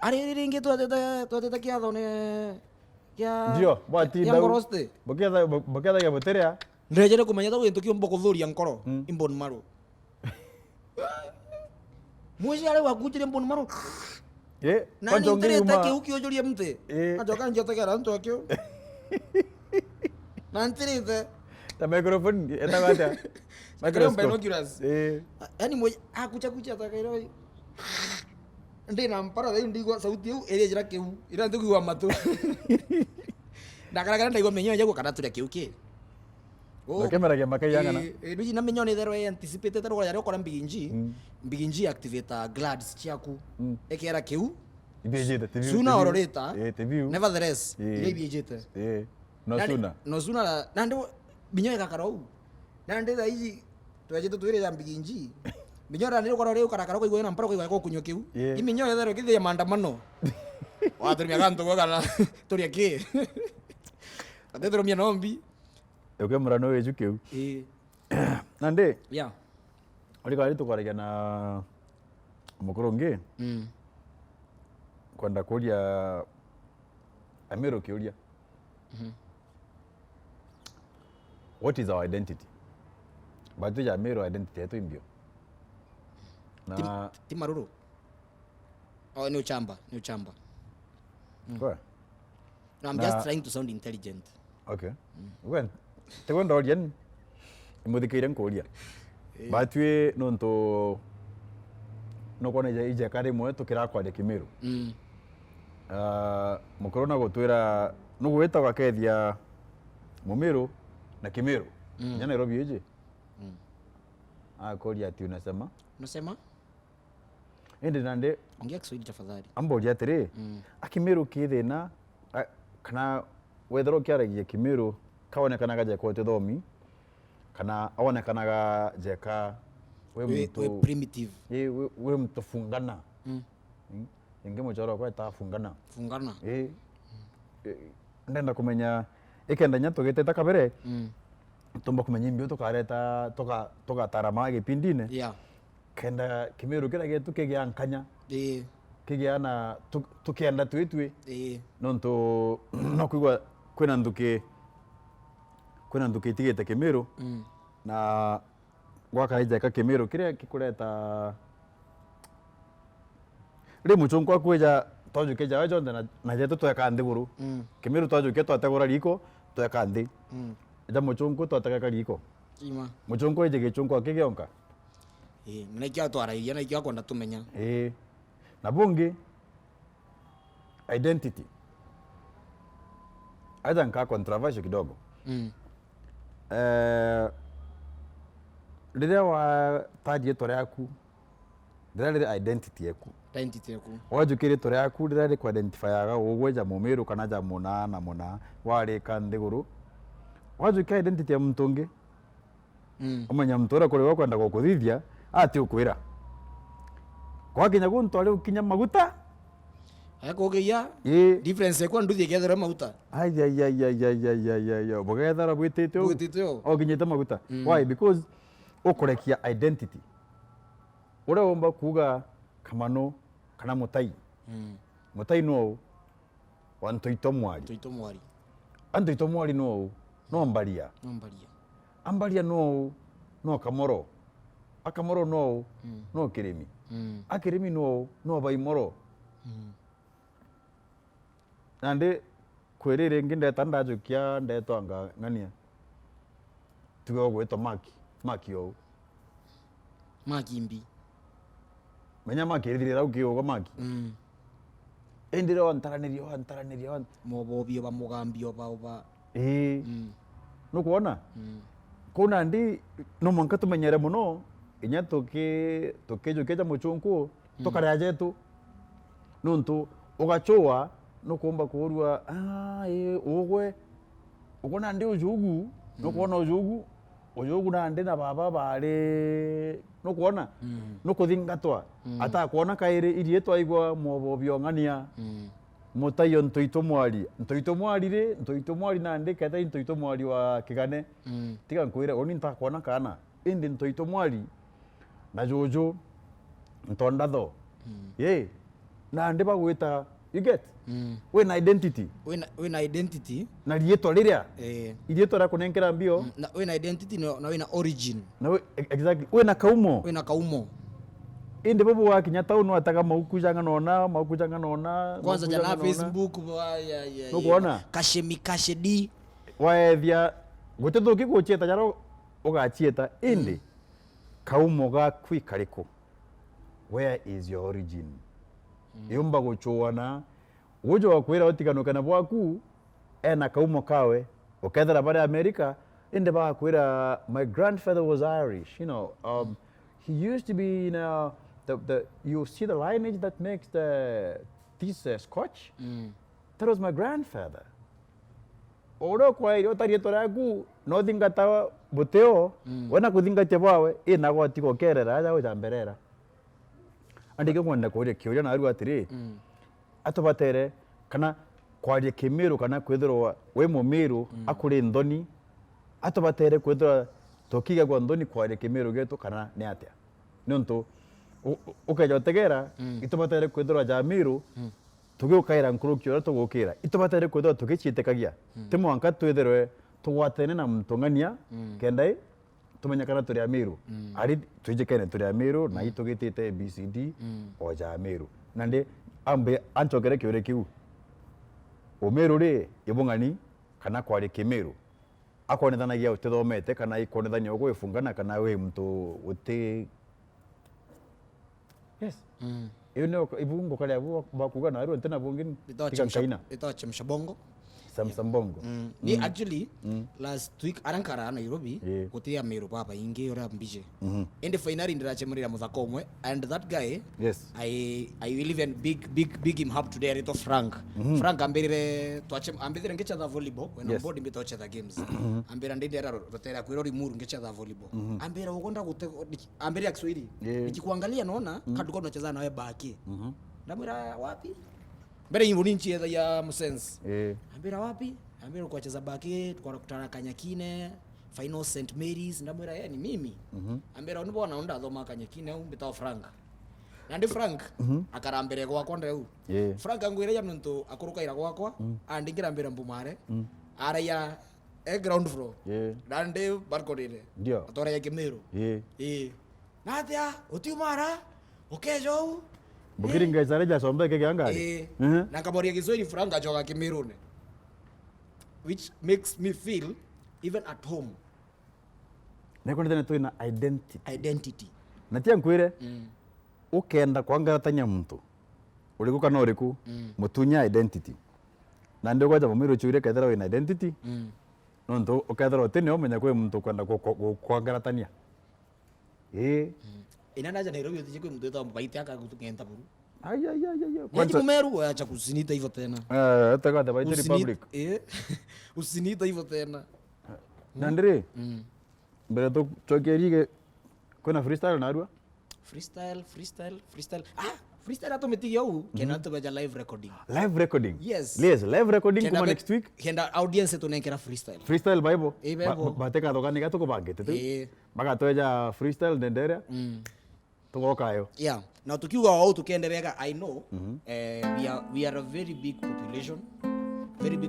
ari ringi twatete kia thone kia ndio bwatinda bokeda ya boterea ndrejere kumenya ta gwinto kiomba kuthuria nkoro imbon maro muzi ale wakutire imbon maro nani ntereta kiuki ojoria mte ajoka njota kera nto akio nantirite ta microphone eta gata binoculars yani mo akucha ta kairo ndi na mpara dai ndigwa sauti eu ere jira kiu ira ndigwa matu ndakara ndigwa menyo jago kana turia kiuki kamera ke makayanga na biji na menyo ne dero anticipate tero ya rokora mbiginji activate glads chiaku ekera kiu ibejeta tv suna ororeta tv nevertheless ibejeta no suna nando binyo kakarau nande da hizi twajeta tuire ya mbiginji binyora ndio kwa leo karakara kwa igwe na mpara kwa kunyo kiu iminyo ya dero kithia maandamano watu miaganto kwa kana toria ki adetro mia nombi oke murano weju kiu nande oli kali tukwaragia na mukoronge kwenda kuria amero kiuria what is our identity batu ya amero identity yetu imbio na timaruru ni uchamba kwa no I'm just trying to sound intelligent okay when te wonder audience imudikire nkuria batwe nonto no kona ije kare mwe tukira kwa de kimiru mukorona gutwira no gweta gwakethia mumiru na kimiru ya Nairobi ije koria ati unasema ende nande ongea Kiswahili tafadhali ambodi atiri akimiru kithina kana wethero kiaragia kimiru kaonekanaga je kwa tethomi kana aonekanaga jeka we primitive we mtu fungana inge mochoro kwa ta fungana ndenda kumenya ikenda nyato giteta kabere tumba kumenya mbio toka tarama gipindine yeah kenda Kimiru kira gitu kigia nkanya kigia na tukienda twitwe nonto no kwigwa kwina nduki tigite Kimiru na gwaka ija ka Kimiru kiria kikureta ri muchungwa kweja twajuke jawe jonde na jetu tweka ndiguru Kimiru twajuke twategura riko tweka ndi ja muchungwa twateka riko ima muchungwa ije gichungwa kigionka mna kia twara iya na kia kwenda tumenya na bungi identity aja nka controversial kidogo rĩrĩa wa taji rĩtwa rĩaku rĩrĩa identity yaku wajukire rĩtwa rĩaku rĩrĩa rĩ identifyaga ũgwe ja Mũmĩrũ kana ja mũna na mũna warĩka nthigũrũ wajukia identity ya mtu ũngĩ umenya mtu ũrĩa kũrĩ kwenda gũkũthithia ati ũkwĩra kwakinya gũntware ũkinya maguta kugiya difference kwa nduthi gethera maguta bogethera bwitite o kinyite maguta why because ukurekia identity ura omba kuga Kamanu kana mutai no wanto itomwari anto itomwari no mbaria no Kamoro akamoro no kirimi akirimi no baimoro nande kwirire ngindeta ndajukia ndetwanga ngania tugo gwetwa maki o maki mbi menya maki ririra ukiugo maki endire wantaranirio mobobio ba mugambio ba no kuona kuna ndi no mwanka tumenyere muno inya tukijukeja muchunku tukaria jetu nuntu ugachoa no kuomba kurua ugwe ukona ndi ujugu no kuona ujugu na ndi na baba bari no kuona no kuthingatwa ata kuona kaire irie twaigwa mobobio ngania mutayo ntoitomwari na ndi keta ntoitomwari wa kigane tiga nkwira oni nta kuona kana indi ntoitomwari na jojo ntondatho na ndi bagwita you get wena identity na rietwa riria irietwa ra kunenkera mbio na wena identity na wena origin na exactly wena kaumo indi babu wa kinya town wataga maukujanga nona kwanza jana Facebook no kuona kashe di waethia gutethuki guchieta jaro ugachieta indi kaumo ga kwikariko where is your origin yumba guchuana ujo wakwira utiganukana bwaku ena kaumo kawe ukethera bare America inde ba kwira my grandfather was Irish, you know, he used to be in the you see the lineage that makes this scotch that was my grandfather oro kwa iro tarieto raku no thingata buteo wana kuthingatia bwawe ina goti gokerera aja ujamberera andike kwenda kuri kiuria na aru atiri atubatere kana kwaria Kimiru kana kwithirwa we Mumiru akuri ndoni atubatere kwithirwa tokiga kwa ndoni kwaria Kimiru getu kana ni atia nonto ukeja utegera itubatere kwithirwa Jamiru tugiukaira nkuru kiora tugukira itubatere kwithirwa tugichiitikagia timwanka twithirwe tugwatene na mtongania kendai tumenya kana turi Amiru ari twijikene turi Amiru na itugitite BCD o Jamiru nande ambe anchokere kiure kiu Umiru ri ibungani kana kwari Kimiru akonethanagia utithomete kana ikonethania ugwifungana kana we mtu uti yes ino ibungo kale abo bakuga na ru tena bungini itachemsha bongo Samsambongo ni actually last week arankara Nairobi kutia Meru baba ingi ora mbije ende finally ndirachemurira muthako umwe and that guy yes I will even big him up today rito Frank ambirire twachem ambirire ngecha volleyball when board mbitocha the games ambira ndindera rotera kwiro rimuru ngecha volleyball ambira ugonda gute ambira ya Kiswahili nikikuangalia naona kaduko tunacheza nawe baki ndamwira wapi mbere yimuni nchi ya Musense ambira wapi ambira kwa cheza baki tukakutana Kanyakine final St Mary's ndamwira ni mimi ambera unibona undathoma kanyekine umbita Frank na ndi Frank akarambere gwakwa ndeu Frank angwire ya nuntu akurukaira gwakwa andingira mbere mbumare araya ground floor na ndi balcony ndio atora ya Kimiru natia utiumara ukejo bukiringa zareja sombe keke angari na kaboria Kiswahili Frank ajoga Kimiru which makes me feel even at home neko ndene tu ina identity natia nkwire ukenda kwangaratanya muntu urikuka no uriku mutunya identity na ndio kwaja mumiro chure kethera wina identity nonto ukethera tene omenya kwe muntu kwenda kwangaratania ina naja Nairobi utije kwe muntu ta baiti aka kutugenda buru ay kwanza kumeru acha kusinita hivyo tena ataka da baiti republic usinita hivyo tena nandire mbere to chokerige kuna freestyle narua freestyle freestyle automatic yau kena to baja live recording yes live recording kuma next week kenda audience to nenkera freestyle bible bateka dogani gato ko bagete baga toja freestyle dendera tugokayo now tukiwa au tukiendelea I know we are a very big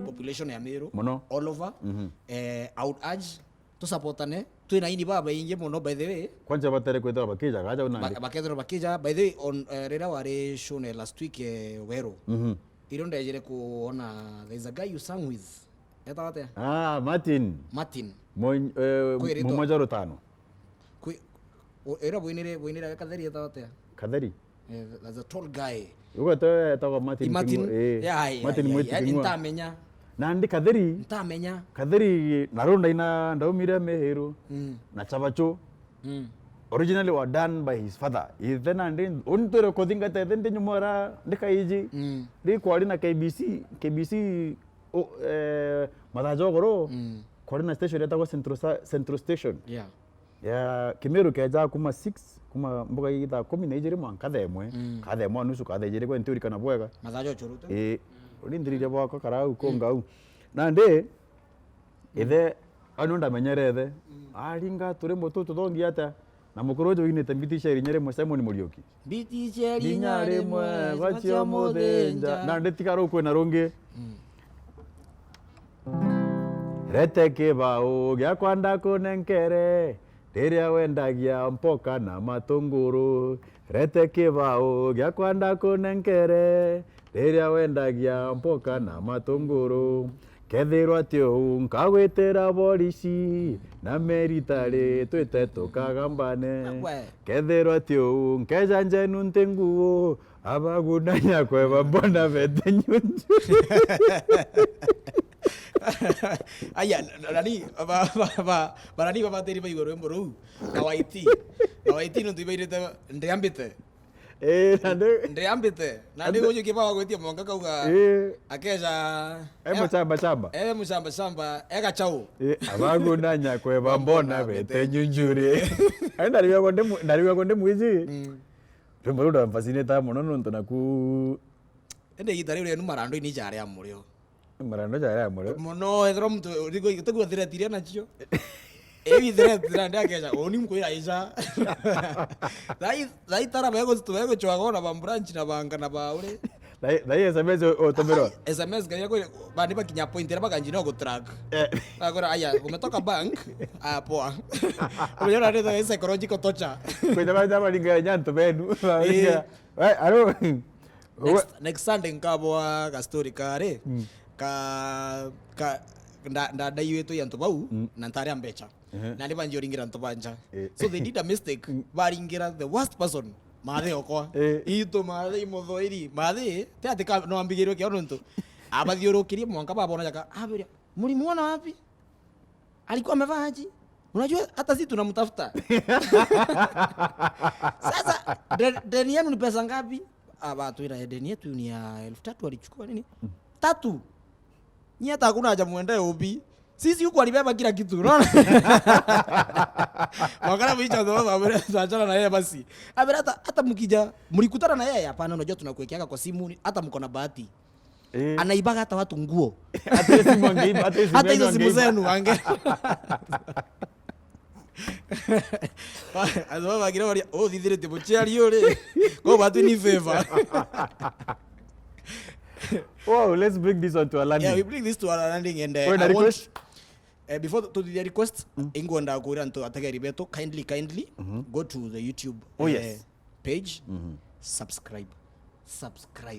population ya Meru all over I would urge to supportane tuina ini baba inge mono by the way kwanza batere kwetwa bakija gaja unande bakija by the way on rera ware show last week wero ironda ejere kuona there is a guy you sang with eta wate Martin mmoja rotano era boinire kadari eta wate kadari there's a tall guy ugo to eta Martin Martin mwetu intamenya nandi kadari ntamenya kadari narunda ina ndaumire meheru na chabacho originally was done by his father then and unto recording at then nyumora ndikaiji ndi kwali na KBC madajo goro kwali na station eta central station ya Kimiru keja kuma 6 kuma mboga yita 10 na ijiri mwan kademwe nusu kadejiri kwa nturi kana bwega madajo churuto urindiriria bwako karau kongau nande ithe anunda menyerete aringa turi mututu thongi ata na mukurojo inete mbitisha irinyere mwe Simon Murioki mbitisha irinyare mwe gwacio muthenja nande tikaro kwena rungi rete kibao gya kwanda kunenkere riria wendagia mpoka na matunguru rete kibao gya kwanda kunenkere riria wendagia mpoka na matunguru kethirwa tio nkagwitira polisi na meritari twite tukagambane kethirwa tio nkeja njenu ntenguo abagundanya kweba mbona vete nyunju aya nani baba teri baigoro mboro kawaiti no tuibairete ndriambite nande gojo kibawa gwetia mwanga kauga akeja muchamba ega chau abagundanya kweba mbona vete nyunjuri ndariwa konde mwizi tumburuda fascinate muno nonto naku ende gitari ule numarando ini jare amurio muno ethro mtu digo itakuwa thiretiria nacio threat ndakeja oni mkwira ica dai tara bego chwago na bambranch na banga na baure dai SMS otomero SMS kaya ko bani bakinya point era bakanjino go track agora aya umetoka bank poa unajua ndio ile psychological torture kwa sababu linga nyanto benu aro next Sunday nkabwa ka story kare ka nda yetu yanto bau na ntare ambecha na ndi banjo ringira nto banja so they did a mistake baringira the worst person mathe okwa ito mathe imothoiri mathe te atika no ambigirwe ke onto abathiurukirie mwanka babona jaka abiria mulimuona wapi alikuwa amevaa aje unajua hata sisi tunamtafuta sasa deni yenu ni pesa ngapi watu ila deni yetu ni ya 3,000 alichukua nini 3 ni hata hakuna haja muende ubi sisi huko alibeba kila kitu unaona wakati mwicha ndo baba tuachana na yeye basi abira hata mkija mlikutana na yeye hapana unajua tunakuwekeaka kwa simu hata mko na bahati Anaibaga hata watu nguo. Hata hizo simu zenu ange. Azwa bagira bari thithirite muciari uri. Ko batu ni favor. Wow, let's bring this on to a landing. Yeah, we bring this to a landing and before to the request, ingo nda kuira nto atageri beto kindly go to the YouTube page, subscribe.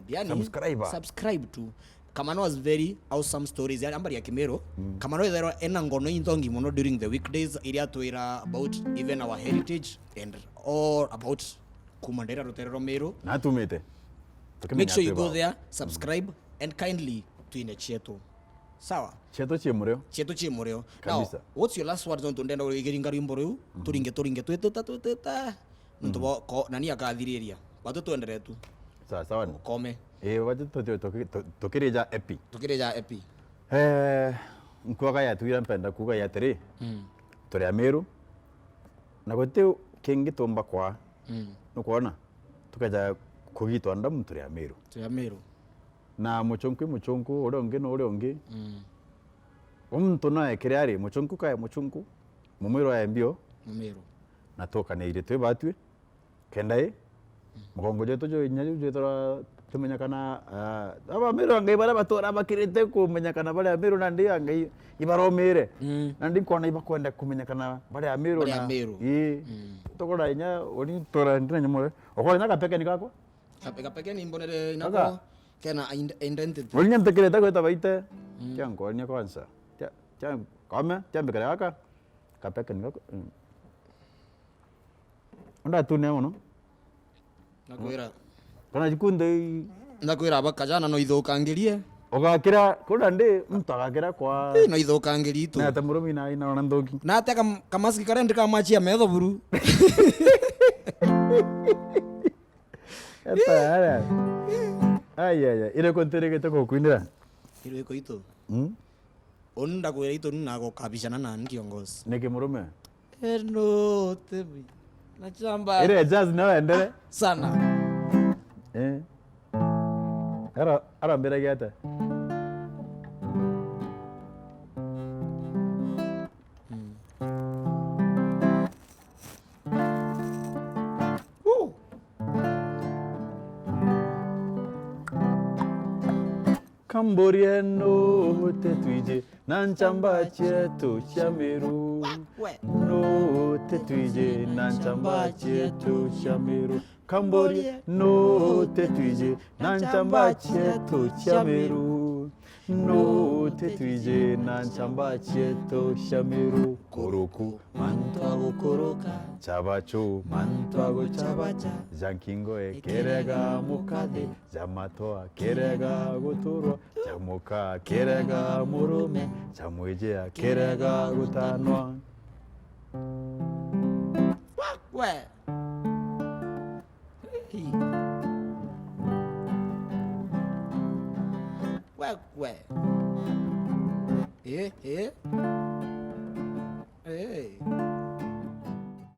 Yani subscribe to Kamanu was very awesome stories. Yani ambari ya Kimero. Kamanu is ena ngono intongi mono during the weekdays area to era about even our heritage and all about kumandera rotero mero. Na tumete. Make sure you go there, subscribe and kindly to in Cietu. Sawa. Cietu chimureo. Now, what's your last words on to ndenda ugeringa rimbo riu? Turinge tweta. Ntubo ko nani akathiriria. Watu tuendelee tu. Sawa. Kome. Watu tukireja epi. Nkuaga ya tuira mpenda kuga ya tere. Tore Ameru. Na gote kengi tomba kwa. Nukuona. Tukaja kugitwa ndamu tore Ameru. Na muchonku ore onge. Omuntu nae kirari muchonku mumwiro ya mbio. Natoka ne ile twe batwe. Kendae. Mugongo jeto jo nyayo jeto tumenya kana aba Ameru ngai bara batora bakirite kumenya kana bale Ameru nandi ngai ibaromere. Nandi kona ibakwenda kumenya kana bale Ameru na. Tokora inya oni tora ndina nyamore. Okora nyaka peke ni kako? Kapeke ni mbonere nako. Kena identity. Walinya mtekeleta kweta baite. Kyango nya kwanza. Kya kama mbekera aka. Kapeke ni kako. Onda tune mono. Nakwira. Kana jikunde. Nakwira bakajana no ithukangirie. Ogakira kuna ndi mtu agakira kwa. No ithukangirie tu. Na tamurumi na ina ndoki. Na ate kamaski karendika machia metho buru. Eta. Ay. Ile kontere ke ko kuindira. Ile ko ito. Onda kwira ito nago kabishana na nkiongozi. Neke murume. No, tebi. Na chamba. Ile jazz na endele sana. Ara mbere gata. Kamboriano te tuije nanchamba Cietu Ameru. No te tuije nanchamba Cietu Ameru. Kamboria no te tuije nanchamba Cietu Ameru. No te tuije nanchamba Cietu Ameru. Koroku mantuago koroka chabacho mantuago chabacha jankingo kerega mukade jamatoa kerega guturo jamuka kerega murume jamweje kerega gutanwa. Hey.